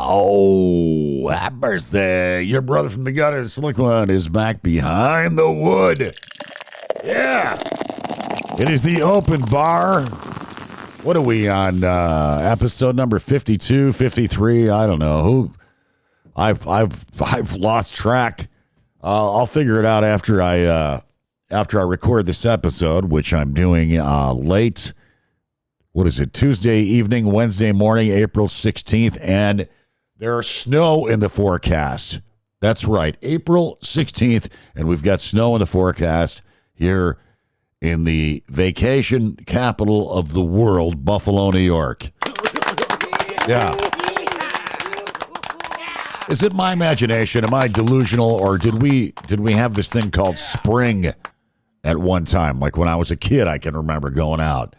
Oh, have mercy. Your brother from the gutter, Slick One, is back behind the wood. Yeah. It is the open bar. What are we on? Episode number 52, 53? I don't know. I've lost track. I'll figure it out after I record this episode, which I'm doing late. What is it? Tuesday evening, Wednesday morning, April 16th, and there's snow in the forecast. That's right, April 16th, and we've got snow in the forecast here in the vacation capital of the world, Buffalo, New York. Yeah. Is it my imagination? Am I delusional, or did we have this thing called spring at one time? Like when I was a kid, I can remember going out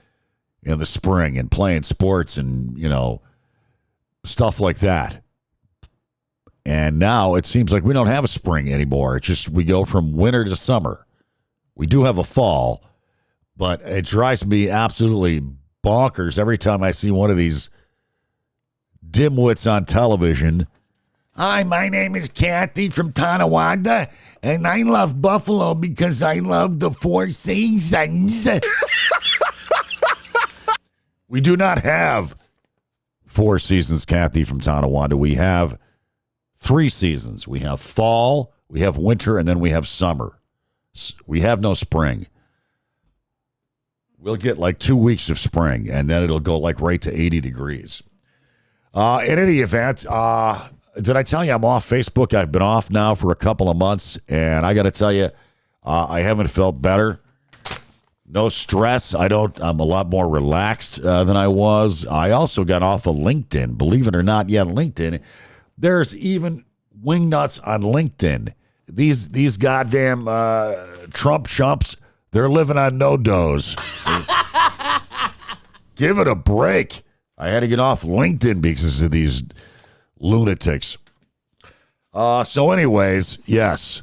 in the spring and playing sports and, stuff like that. And now it seems like we don't have a spring anymore. It's just we go from winter to summer. We do have a fall, but it drives me absolutely bonkers every time I see one of these dimwits on television. Hi, my name is Kathy from Tonawanda, and I love Buffalo because I love the Four Seasons. We do not have Four Seasons, Kathy from Tonawanda. We have 3 seasons. We have fall, we have winter, and then we have summer. We have no spring. We'll get like 2 weeks of spring, and then it'll go like right to 80 degrees. In any event, did I tell you I'm off Facebook? I've been off now for a couple of months, and I got to tell you, I haven't felt better. No stress. I'm a lot more relaxed than I was. I also got off of LinkedIn. Believe it or not, LinkedIn. There's even wingnuts on LinkedIn. These goddamn Trump chumps, they're living on no doughs. Give it a break. I had to get off LinkedIn because of these lunatics. So anyways, yes.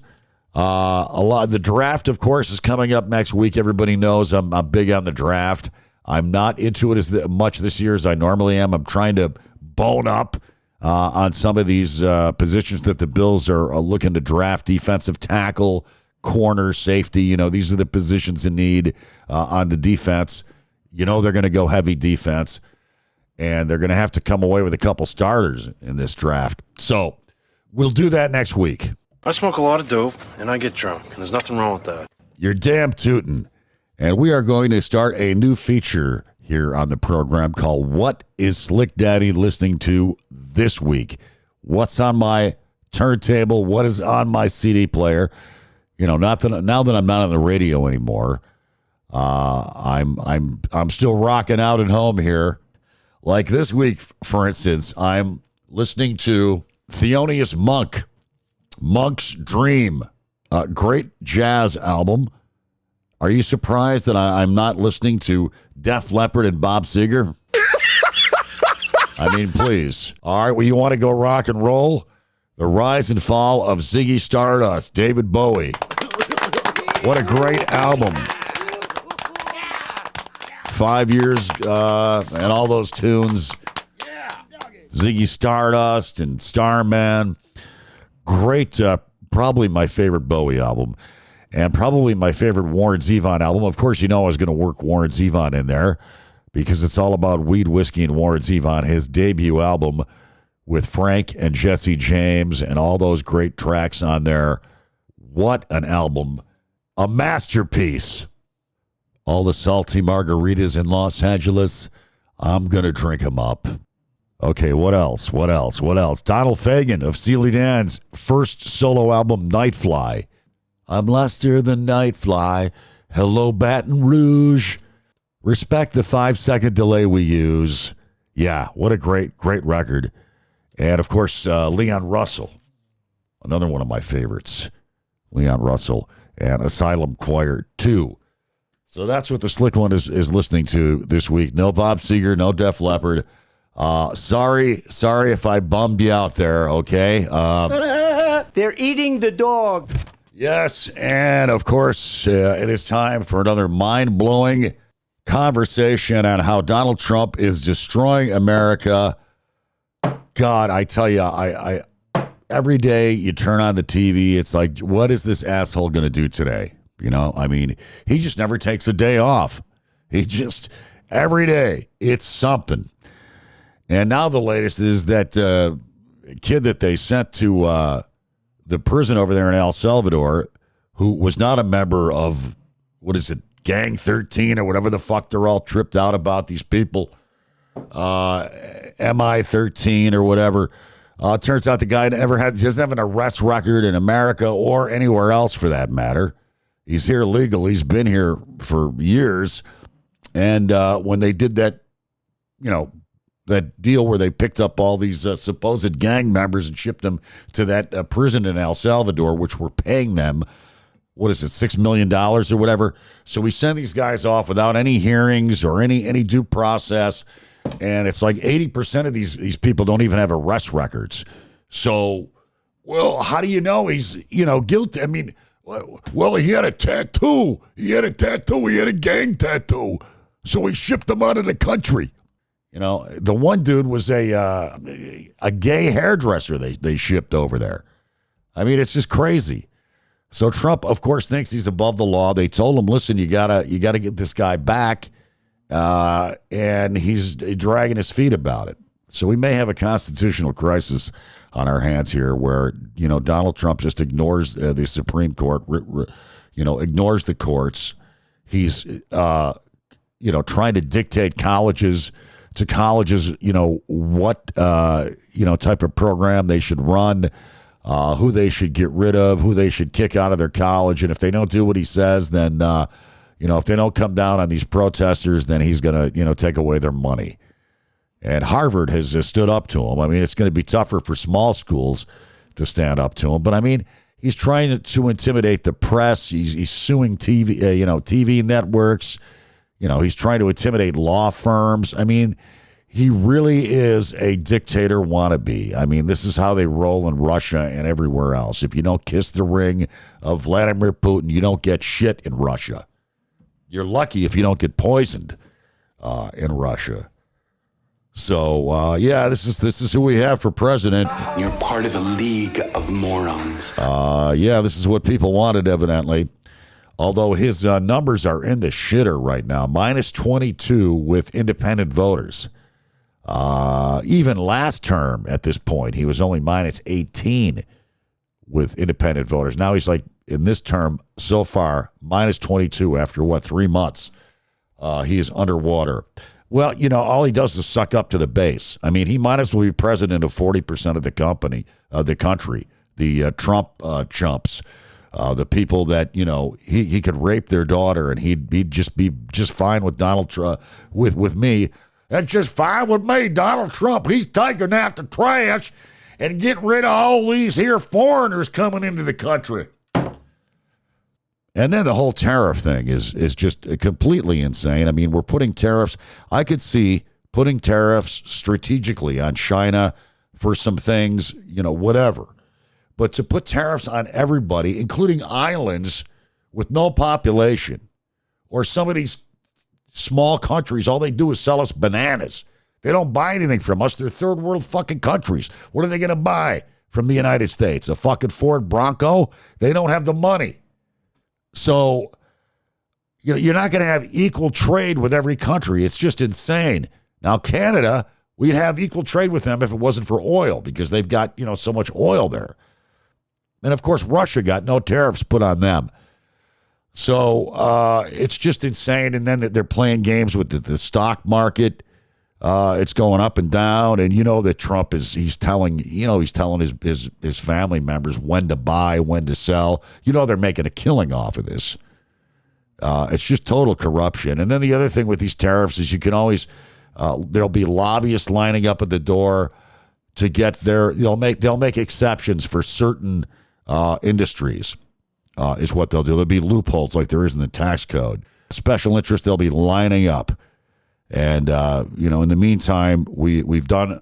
The draft, of course, is coming up next week. Everybody knows I'm big on the draft. I'm not into it as much this year as I normally am. I'm trying to bone up on some of these positions that the Bills are looking to draft: defensive tackle, corner, safety. These are the positions in need on the defense. They're going to go heavy defense, and they're going to have to come away with a couple starters in this draft. So we'll do that next week. I smoke a lot of dope, and I get drunk, and there's nothing wrong with that. You're damn tootin'. And we are going to start a new feature here on the program called What is Slick Daddy Listening to This Week? What's on my turntable? What is on my CD player? Now that I'm not on the radio anymore, I'm still rocking out at home here. Like this week, for instance, I'm listening to Thelonious Monk. Monk's Dream, a great jazz album. Are you surprised that I'm not listening to Def Leppard and Bob Seger? I mean, please. All right, well, you want to go rock and roll? The Rise and Fall of Ziggy Stardust, David Bowie. What a great album. 5 years and all those tunes. Ziggy Stardust and Starman. Great, probably my favorite Bowie album, and probably my favorite Warren Zevon album. Of course, I was going to work Warren Zevon in there because it's all about weed, whiskey, and Warren Zevon, his debut album with Frank and Jesse James and all those great tracks on there. What an album. A masterpiece. All the salty margaritas in Los Angeles, I'm going to drink them up. Okay, what else? Donald Fagen of Steely Dan's first solo album, Nightfly. I'm Lester the Nightfly. Hello, Baton Rouge. Respect the 5-second delay we use. Yeah, what a great record. And, of course, Leon Russell, another one of my favorites. Leon Russell and Asylum Choir 2. So that's what the Slick One is listening to this week. No Bob Seger, no Def Leppard. Sorry if I bummed you out there, okay? They're eating the dog. Yes, and of course, it is time for another mind-blowing conversation on how Donald Trump is destroying America. God, I tell you, I every day you turn on the TV, it's like, what is this asshole going to do today? You know, I mean, he just never takes a day off. He just, every day, it's something. And now the latest is that kid that they sent to the prison over there in El Salvador, who was not a member of, what is it, Gang 13 or whatever the fuck they're all tripped out about, these people, MI13 or whatever. Turns out the guy doesn't have an arrest record in America or anywhere else for that matter. He's here legal. He's been here for years. And when they did that, that deal where they picked up all these supposed gang members and shipped them to that prison in El Salvador, which were paying them, what is it, $6 million or whatever. So we send these guys off without any hearings or any due process. And it's like 80% of these people don't even have arrest records. So, well, how do you know he's, guilty? I mean, well, he had a tattoo. He had a gang tattoo. So he shipped them out of the country. The one dude was a gay hairdresser they shipped over there. I mean, it's just crazy. So Trump, of course, thinks he's above the law. They told him, listen, you gotta get this guy back. And he's dragging his feet about it. So we may have a constitutional crisis on our hands here where, Donald Trump just ignores the Supreme Court, ignores the courts. He's, trying to dictate to colleges, what, type of program they should run, who they should get rid of, who they should kick out of their college. And if they don't do what he says, then, if they don't come down on these protesters, then he's going to, take away their money. And Harvard has stood up to him. I mean, it's going to be tougher for small schools to stand up to him. But, I mean, he's trying to intimidate the press. He's suing TV, TV networks. He's trying to intimidate law firms. I mean, he really is a dictator wannabe. I mean, this is how they roll in Russia and everywhere else. If you don't kiss the ring of Vladimir Putin, you don't get shit in Russia. You're lucky if you don't get poisoned in Russia. So, this is who we have for president. You're part of a league of morons. This is what people wanted, evidently. Although his numbers are in the shitter right now, minus 22 with independent voters. Even last term at this point, he was only minus 18 with independent voters. Now he's like, in this term so far, minus 22 after 3 months. He is underwater. Well, all he does is suck up to the base. I mean, he might as well be president of 40% of the country, the Trump chumps, the people that, he could rape their daughter and he'd just be just fine with Donald Trump, with me. That's just fine with me, Donald Trump. He's taking out the trash and getting rid of all these here foreigners coming into the country. And then the whole tariff thing is just completely insane. I mean, we're putting tariffs. I could see putting tariffs strategically on China for some things, whatever. But to put tariffs on everybody, including islands with no population, or some of these small countries, all they do is sell us bananas. They don't buy anything from us. They're third world fucking countries. What are they going to buy from the United States? A fucking Ford Bronco? They don't have the money. So, you're not going to have equal trade with every country. It's just insane. Now, Canada, we'd have equal trade with them if it wasn't for oil, because they've got, so much oil there. And, of course, Russia got no tariffs put on them. So, it's just insane. And then they're playing games with the stock market. It's going up and down. And that Trump he's telling his family members when to buy, when to sell. They're making a killing off of this. It's just total corruption. And then the other thing with these tariffs is you can always, there'll be lobbyists lining up at the door to get they'll make exceptions for certain industries, is what they'll do. There'll be loopholes like there is in the tax code. Special interest, they'll be lining up. And, in the meantime, we've done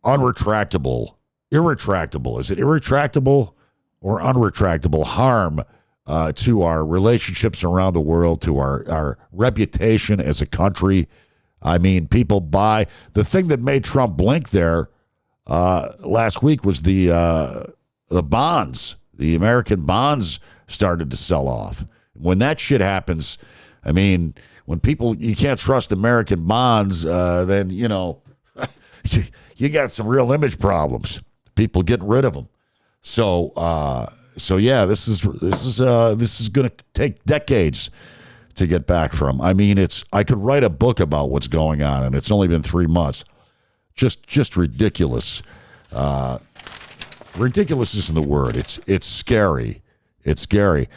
irretractable. Is it irretractable or unretractable harm to our relationships around the world, to our reputation as a country. I mean, people buy. The thing that made Trump blink there last week was the bonds. The American bonds started to sell off. When that shit happens, I mean, when people, you can't trust American bonds, then, you know, you got some real image problems. People getting rid of them. So yeah, this is going to take decades to get back from. I mean, I could write a book about what's going on, and it's only been 3 months. Just ridiculous. Ridiculous isn't the word. It's scary. It's scary.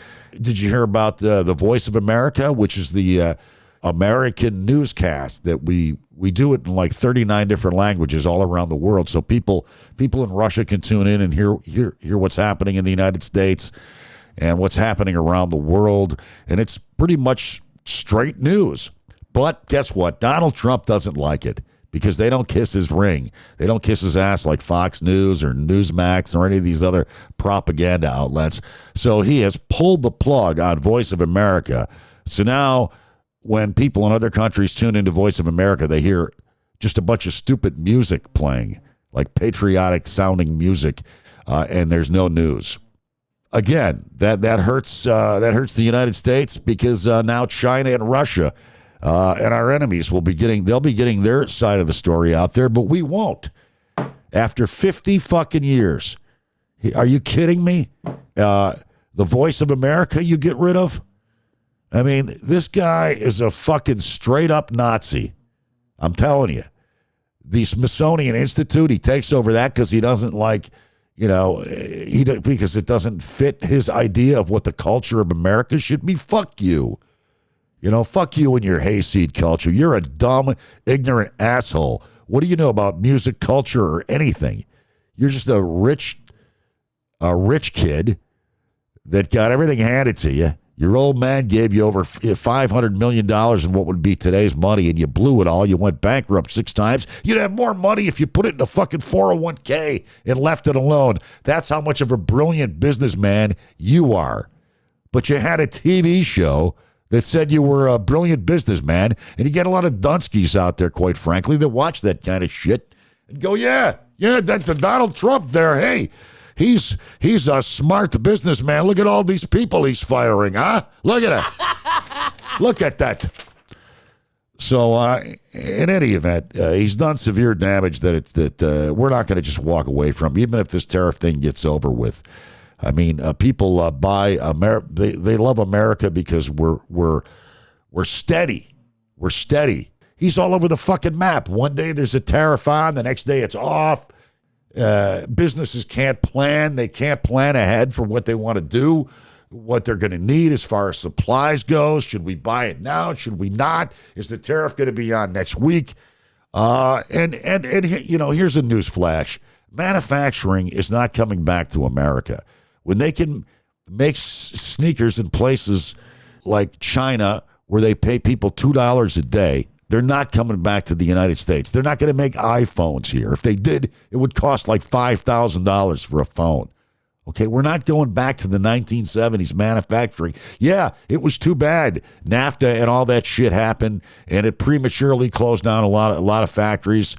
Did you hear about the Voice of America, which is the American newscast that we do it in like 39 different languages all around the world, so people in Russia can tune in and hear what's happening in the United States and what's happening around the world, and it's pretty much straight news. But guess what? Donald Trump doesn't like it because they don't kiss his ring. They don't kiss his ass like Fox News or Newsmax or any of these other propaganda outlets. So he has pulled the plug on Voice of America. So now when people in other countries tune into Voice of America, they hear just a bunch of stupid music playing, like patriotic sounding music, and there's no news. Again, that hurts the United States because now China and Russia and our enemies they'll be getting their side of the story out there, but we won't. After 50 fucking years. Are you kidding me? The Voice of America you get rid of? I mean, this guy is a fucking straight up Nazi. I'm telling you. The Smithsonian Institute, he takes over that because he doesn't like, because it doesn't fit his idea of what the culture of America should be. Fuck you. Fuck you and your hayseed culture. You're a dumb, ignorant asshole. What do you know about music, culture, or anything? You're just a rich kid that got everything handed to you. Your old man gave you over $500 million in what would be today's money, and you blew it all. You went bankrupt 6 times. You'd have more money if you put it in a fucking 401k and left it alone. That's how much of a brilliant businessman you are. But you had a TV show that said you were a brilliant businessman, and you get a lot of Dunskies out there, quite frankly, that watch that kind of shit and go, yeah, that's the Donald Trump there. Hey, he's a smart businessman. Look at all these people he's firing, huh? Look at it. Look at that. So in any event, he's done severe damage that we're not going to just walk away from, even if this tariff thing gets over with. I mean, people buy America. They love America because we're steady. We're steady. He's all over the fucking map. One day there's a tariff on, the next day it's off. Businesses can't plan. They can't plan ahead for what they want to do, what they're going to need as far as supplies goes. Should we buy it now? Should we not? Is the tariff going to be on next week? And here's a news flash. Manufacturing is not coming back to America. When they can make sneakers in places like China where they pay people $2 a day, they're not coming back to the United States. They're not going to make iPhones here. If they did, it would cost like $5,000 for a phone. Okay, we're not going back to the 1970s manufacturing. Yeah, it was too bad. NAFTA and all that shit happened, and it prematurely closed down a lot of factories.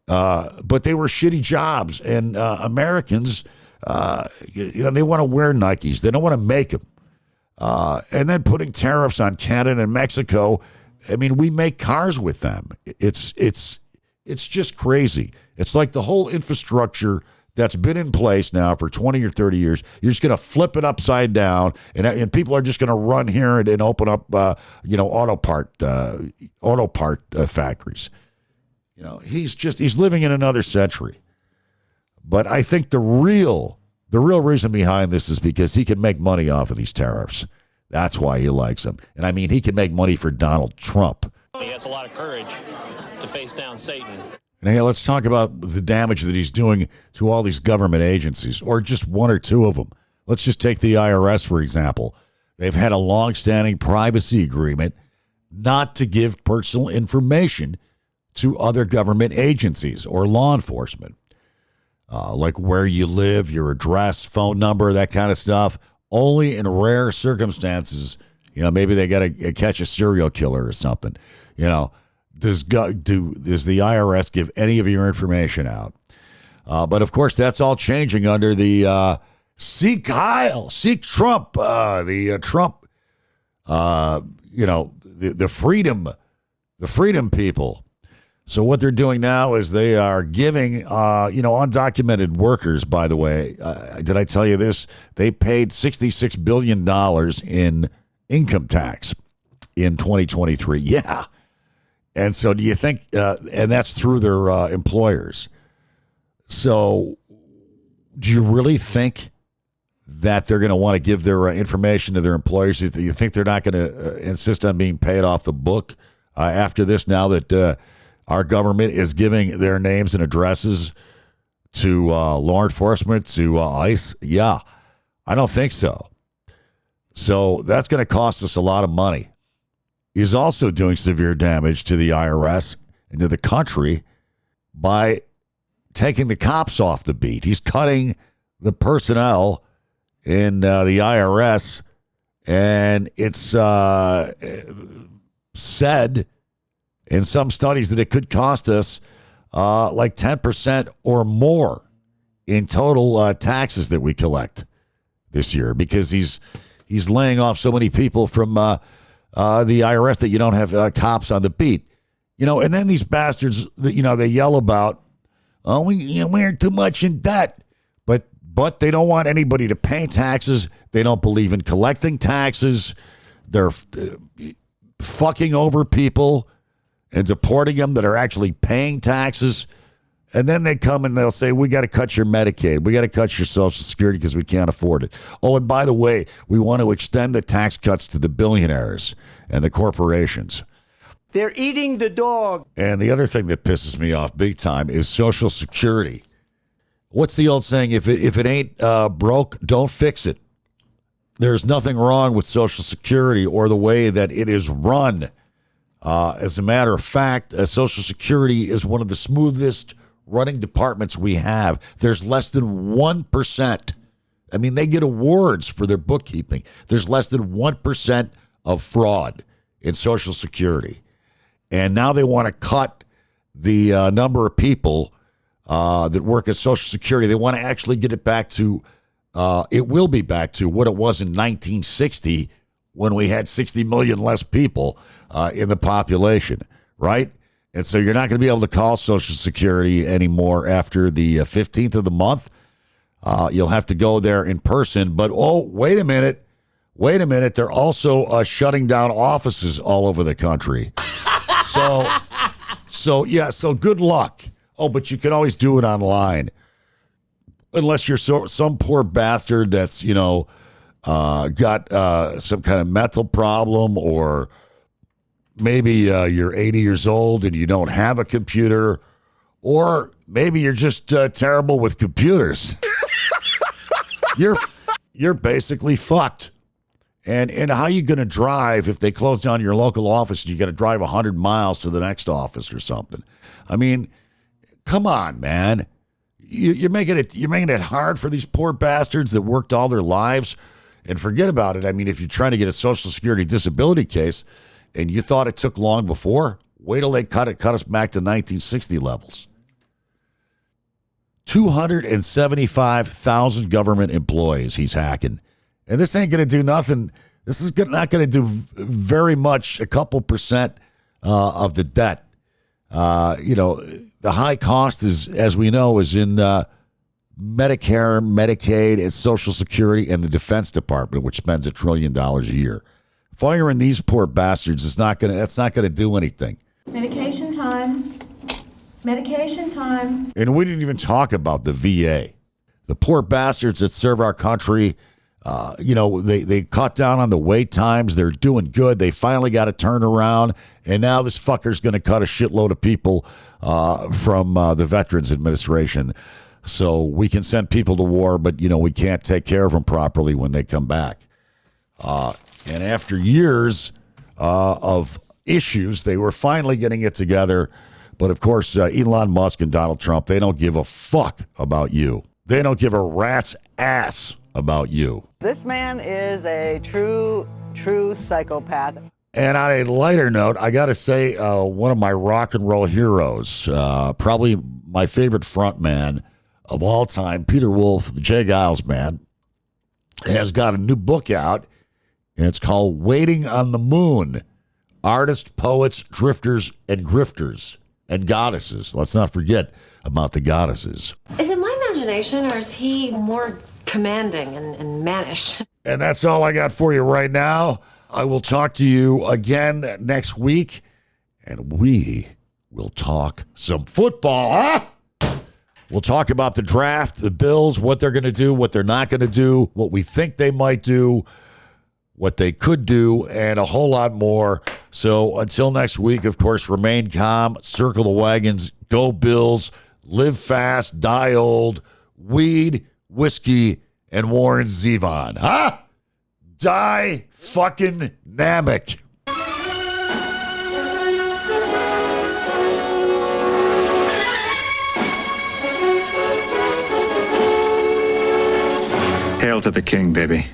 But they were shitty jobs, and Americans, they want to wear Nikes. They don't want to make them. And then putting tariffs on Canada and Mexico. I mean, we make cars with them. It's just crazy. It's like the whole infrastructure that's been in place now for 20 or 30 years. You're just going to flip it upside down, and people are just going to run here and open up, auto part factories. He's living in another century. But I think the real reason behind this is because he can make money off of these tariffs. That's why he likes them. And I mean, he can make money for Donald Trump. He has a lot of courage to face down Satan. And hey, let's talk about the damage that he's doing to all these government agencies, or just one or two of them. Let's just take the IRS, for example. They've had a long-standing privacy agreement not to give personal information to other government agencies or law enforcement. like where you live, your address, phone number, that kind of stuff. Only in rare circumstances, maybe they got to catch a serial killer or something. Does the IRS give any of your information out? But of course, that's all changing under the Seek Heil, Seek Trump, the Trump, the freedom people. So what they're doing now is they are giving, undocumented workers, by the way, did I tell you this? They paid $66 billion in income tax in 2023. Yeah. And so do you think, and that's through their employers. So do you really think that they're going to want to give their information to their employers? Do you think they're not going to insist on being paid off the book after this, now that our government is giving their names and addresses to law enforcement, to ICE? Yeah, I don't think so. So that's going to cost us a lot of money. He's also doing severe damage to the IRS and to the country by taking the cops off the beat. He's cutting the personnel in the IRS, and it's said in some studies that it could cost us like 10% or more in total taxes that we collect this year, because he's laying off so many people from the IRS that you don't have cops on the beat. And then these bastards, they yell about, we're too much in debt. But they don't want anybody to pay taxes. They don't believe in collecting taxes. They're fucking over people and deporting them that are actually paying taxes. And then they come and they'll say, we got to cut your Medicaid. We got to cut your Social Security because we can't afford it. Oh, and by the way, we want to extend the tax cuts to the billionaires and the corporations. They're eating the dog. And the other thing that pisses me off big time is Social Security. What's the old saying? If it ain't broke, don't fix it. There's nothing wrong with Social Security or the way that it is run. As a matter of fact, Social Security is one of the smoothest running departments we have. There's less than 1%. I mean, they get awards for their bookkeeping. There's less than 1% of fraud in Social Security. And now they want to cut the number of people that work at Social Security. They want to actually get it back to, it will be back to what it was in 1960 when we had 60 million less people in the population, right? And so you're not going to be able to call Social Security anymore after the 15th of the month. You'll have to go there in person. But, wait a minute. They're also shutting down offices all over the country. So good luck. Oh, but you can always do it online. Unless you're some poor bastard that's, got some kind of mental problem, or maybe you're 80 years old and you don't have a computer, or maybe you're just terrible with computers. You're basically fucked. And how are you going to drive if they close down your local office and you got to drive 100 miles to the next office or something? I mean, come on, man. You're making it hard for these poor bastards that worked all their lives. And forget about it. I mean, if you're trying to get a Social Security disability case and you thought it took long before, wait till they cut us back to 1960 levels. 275,000 government employees he's hacking. And this ain't going to do nothing. This is not going to do very much, a couple percent of the debt. The high cost is, as we know, is in Medicare, Medicaid, and Social Security, and the Defense Department, which spends $1 trillion a year. Firing these poor bastards that's not going to do anything. Medication time. And we didn't even talk about the VA. The poor bastards that serve our country. They cut down on the wait times. They're doing good. They finally got a turnaround. And now this fucker's going to cut a shitload of people from the Veterans Administration. So we can send people to war, but, we can't take care of them properly when they come back. And after years of issues, they were finally getting it together But of course, Elon Musk and Donald Trump, they don't give a fuck about you. They don't give a rat's ass about you. This man is a true psychopath. And on a lighter note, I got to say, one of my rock and roll heroes, probably my favorite frontman of all time, Peter Wolf, the J. Giles Band, has got a new book out, and it's called Waiting on the Moon, Artists, Poets, Drifters, and Grifters, and Goddesses. Let's not forget about the goddesses. Is it my imagination, or is he more commanding and mannish? And that's all I got for you right now. I will talk to you again next week, and we will talk some football, huh? We'll talk about the draft, the Bills, what they're going to do, what they're not going to do, what we think they might do, what they could do, and a whole lot more. So until next week, of course, remain calm, circle the wagons, go Bills, live fast, die old, weed, whiskey, and Warren Zevon, huh? Die fucking Namek. Hail to the king, baby.